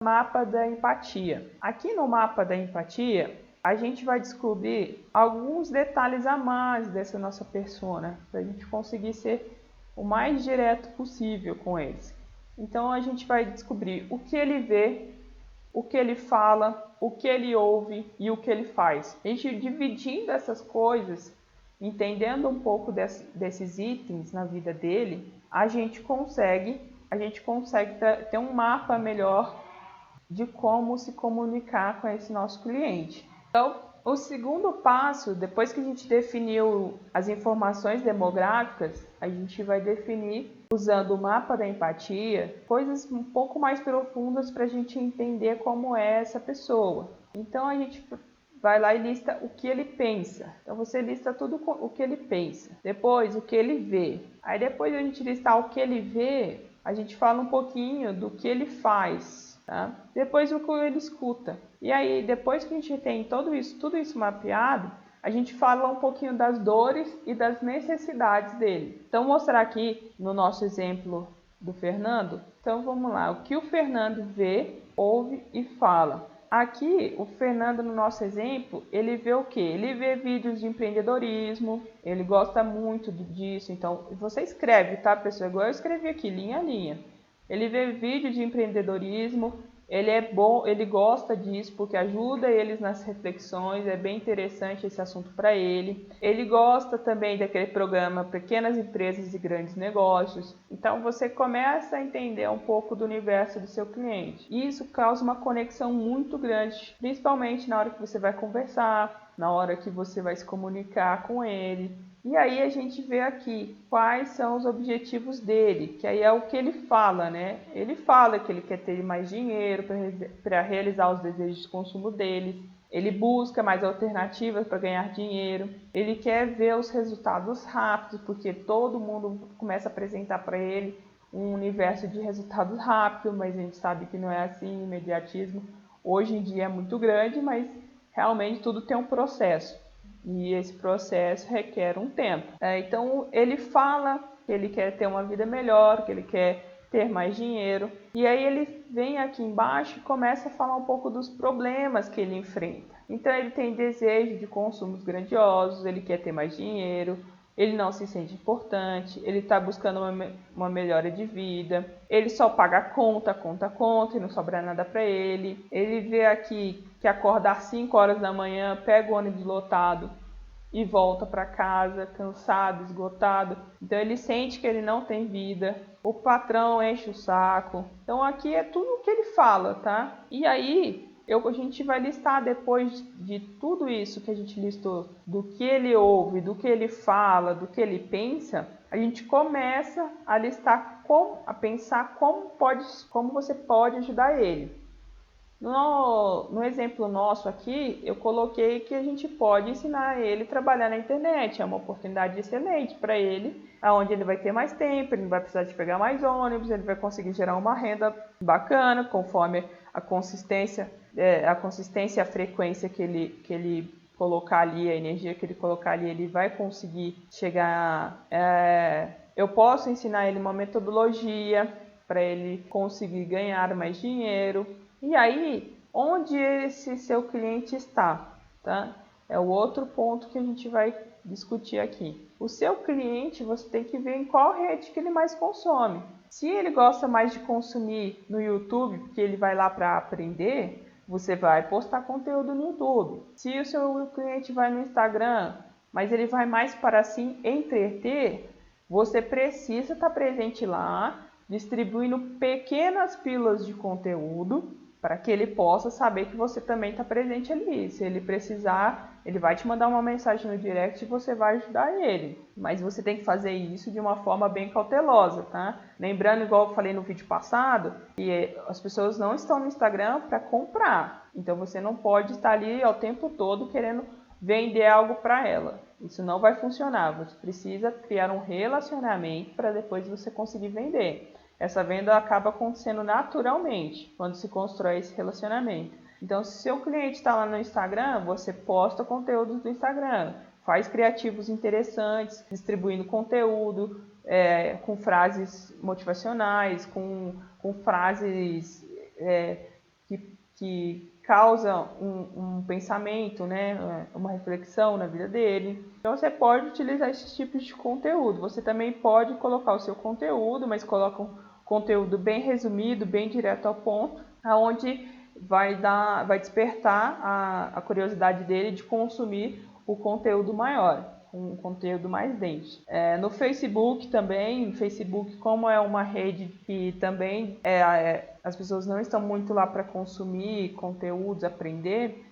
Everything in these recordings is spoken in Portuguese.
Mapa da empatia. Aqui no mapa da empatia, a gente vai descobrir alguns detalhes a mais dessa nossa persona, para a gente conseguir ser o mais direto possível com eles. Então a gente vai descobrir o que ele vê, o que ele fala, o que ele ouve e o que ele faz. A gente dividindo essas coisas, entendendo um pouco desses itens na vida dele, a gente consegue ter um mapa melhor de como se comunicar com esse nosso cliente. Então, o segundo passo, depois que a gente definiu as informações demográficas, a gente vai definir, usando o mapa da empatia, coisas um pouco mais profundas para a gente entender como é essa pessoa. Então, a gente vai lá e lista o que ele pensa. Então, você lista tudo o que ele pensa. Depois, o que ele vê. Aí, depois de a gente listar o que ele vê, a gente fala um pouquinho do que ele faz. Tá? Depois o que ele escuta. E aí, depois que a gente tem tudo isso mapeado, a gente fala um pouquinho das dores e das necessidades dele. Então, vou mostrar aqui no nosso exemplo do Fernando. Então, vamos lá. O que o Fernando vê, ouve e fala. Aqui, o Fernando, no nosso exemplo, ele vê o quê? Ele vê vídeos de empreendedorismo, ele gosta muito disso. Então, você escreve, tá, pessoal? Igual eu escrevi aqui, linha a linha. Ele vê vídeo de empreendedorismo, ele é bom, ele gosta disso porque ajuda eles nas reflexões, é bem interessante esse assunto para ele. Ele gosta também daquele programa Pequenas Empresas e Grandes Negócios. Então você começa a entender um pouco do universo do seu cliente. E isso causa uma conexão muito grande, principalmente na hora que você vai conversar, na hora que você vai se comunicar com ele. E aí a gente vê aqui quais são os objetivos dele, que aí é o que ele fala, né? Ele fala que ele quer ter mais dinheiro para realizar os desejos de consumo dele. Ele busca mais alternativas para ganhar dinheiro. Ele quer ver os resultados rápidos, porque todo mundo começa a apresentar para ele um universo de resultados rápidos, mas a gente sabe que não é assim, o imediatismo hoje em dia é muito grande, mas realmente tudo tem um processo. E esse processo requer um tempo. Então, ele fala que ele quer ter uma vida melhor, que ele quer ter mais dinheiro. E aí ele vem aqui embaixo e começa a falar um pouco dos problemas que ele enfrenta. Então, ele tem desejo de consumos grandiosos, ele quer ter mais dinheiro, ele não se sente importante, ele está buscando uma melhora de vida, ele só paga conta e não sobra nada para ele. Ele vê aqui que acorda às 5 horas da manhã, pega o ônibus lotado e volta para casa cansado, esgotado. Então ele sente que ele não tem vida, o patrão enche o saco. Então aqui é tudo o que ele fala, tá? E aí a gente vai listar, depois de tudo isso que a gente listou, do que ele ouve, do que ele fala, do que ele pensa, a gente começa a listar, a pensar como você pode ajudar ele. No exemplo nosso aqui, eu coloquei que a gente pode ensinar ele a trabalhar na internet. É uma oportunidade excelente para ele, onde ele vai ter mais tempo, ele não vai precisar de pegar mais ônibus, ele vai conseguir gerar uma renda bacana, conforme a consistência e a frequência que ele colocar ali, a energia que ele colocar ali, ele vai conseguir chegar. Eu posso ensinar ele uma metodologia para ele conseguir ganhar mais dinheiro. E aí, onde esse seu cliente está, tá? É o outro ponto que a gente vai discutir aqui. O seu cliente, você tem que ver em qual rede que ele mais consome. Se ele gosta mais de consumir no YouTube, porque ele vai lá para aprender, você vai postar conteúdo no YouTube. Se o seu cliente vai no Instagram, mas ele vai mais para assim entreter, você precisa estar presente lá, distribuindo pequenas pílulas de conteúdo, para que ele possa saber que você também está presente ali. Se ele precisar, ele vai te mandar uma mensagem no direct e você vai ajudar ele. Mas você tem que fazer isso de uma forma bem cautelosa, tá? Lembrando, igual eu falei no vídeo passado, que as pessoas não estão no Instagram para comprar. Então você não pode estar ali ao tempo todo querendo vender algo para ela. Isso não vai funcionar. Você precisa criar um relacionamento para depois você conseguir vender. Essa venda acaba acontecendo naturalmente quando se constrói esse relacionamento. Então, se seu cliente está lá no Instagram, você posta conteúdos do Instagram, faz criativos interessantes, distribuindo conteúdo com frases motivacionais, com frases que causa um pensamento, né, uma reflexão na vida dele. Então você pode utilizar esses tipos de conteúdo. Você também pode colocar o seu conteúdo, mas coloca um conteúdo bem resumido, bem direto ao ponto, aonde vai despertar a curiosidade dele de consumir o conteúdo maior, um conteúdo mais denso. No Facebook também, Facebook como é uma rede que também as pessoas não estão muito lá para consumir conteúdos, aprender,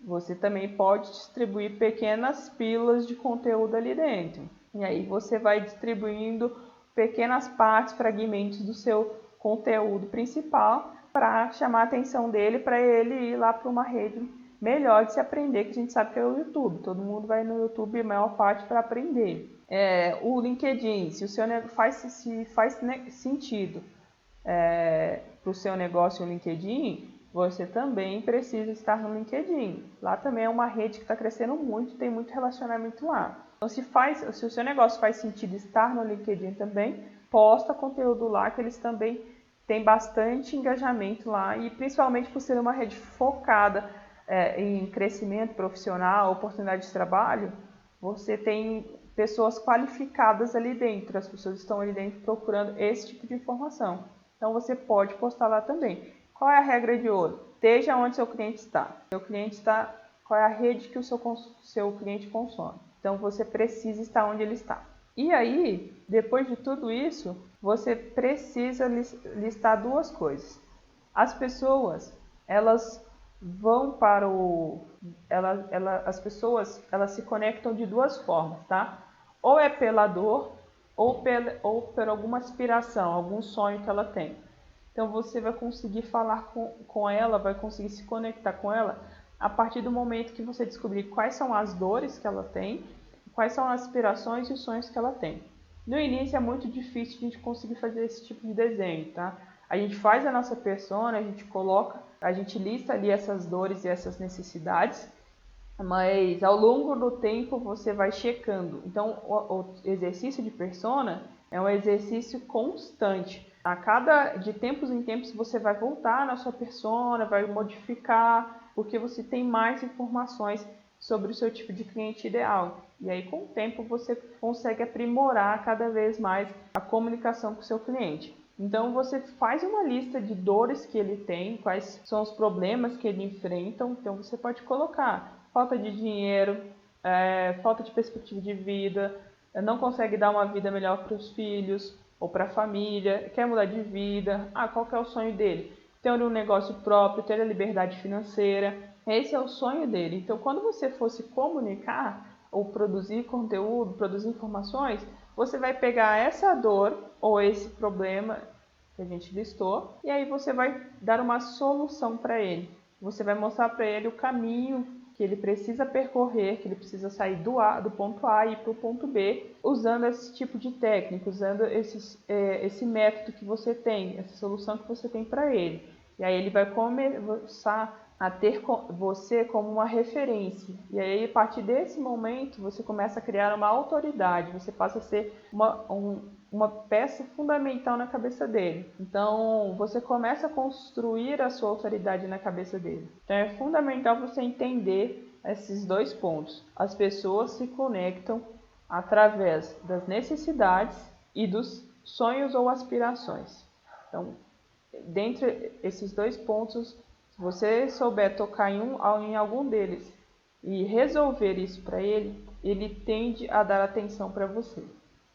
você também pode distribuir pequenas pílulas de conteúdo ali dentro. E aí você vai distribuindo pequenas partes, fragmentos do seu conteúdo principal para chamar a atenção dele, para ele ir lá para uma rede melhor de se aprender, que a gente sabe que é o YouTube. Todo mundo vai no YouTube, a maior parte, para aprender. O LinkedIn, se o seu faz sentido para o seu negócio o LinkedIn, você também precisa estar no LinkedIn. Lá também é uma rede que está crescendo muito, tem muito relacionamento lá. Então, se o seu negócio faz sentido estar no LinkedIn também, posta conteúdo lá, que eles também têm bastante engajamento lá, e principalmente por ser uma rede focada em crescimento profissional, oportunidade de trabalho, você tem pessoas qualificadas ali dentro, as pessoas estão ali dentro procurando esse tipo de informação. Então você pode postar lá também. Qual é a regra de ouro? Esteja onde seu cliente está. Qual é a rede que o seu cliente consome? Então você precisa estar onde ele está. E aí, depois de tudo isso, você precisa listar duas coisas. As pessoas, elas vão para as pessoas, elas se conectam de duas formas, tá? Ou é pela dor, ou por alguma aspiração, algum sonho que ela tem. Então você vai conseguir falar com ela, vai conseguir se conectar com ela a partir do momento que você descobrir quais são as dores que ela tem, quais são as aspirações e os sonhos que ela tem. No início é muito difícil a gente conseguir fazer esse tipo de desenho, tá? A gente faz a nossa persona, a gente lista ali essas dores e essas necessidades, mas ao longo do tempo você vai checando. Então o exercício de persona é um exercício constante. De tempos em tempos você vai voltar na sua persona, vai modificar, porque você tem mais informações sobre o seu tipo de cliente ideal. E aí com o tempo você consegue aprimorar cada vez mais a comunicação com o seu cliente. Então você faz uma lista de dores que ele tem, quais são os problemas que ele enfrenta. Então você pode colocar falta de dinheiro, falta de perspectiva de vida, não consegue dar uma vida melhor para os filhos ou para a família, quer mudar de vida. Qual que é o sonho dele? Ter um negócio próprio, ter a liberdade financeira. Esse é o sonho dele. Então quando você for se comunicar ou produzir conteúdo, produzir informações, você vai pegar essa dor ou esse problema que a gente listou e aí você vai dar uma solução para ele. Você vai mostrar para ele o caminho que ele precisa percorrer, que ele precisa sair do ponto A e ir para o ponto B, usando esse tipo de técnica, usando esse método que você tem, essa solução que você tem para ele. E aí ele vai começar a ter você como uma referência. E aí, a partir desse momento, você começa a criar uma autoridade, você passa a ser uma peça fundamental na cabeça dele. Então, você começa a construir a sua autoridade na cabeça dele. Então, é fundamental você entender esses dois pontos. As pessoas se conectam através das necessidades e dos sonhos ou aspirações. Então, dentre esses dois pontos, se você souber tocar em algum deles e resolver isso para ele, ele tende a dar atenção para você.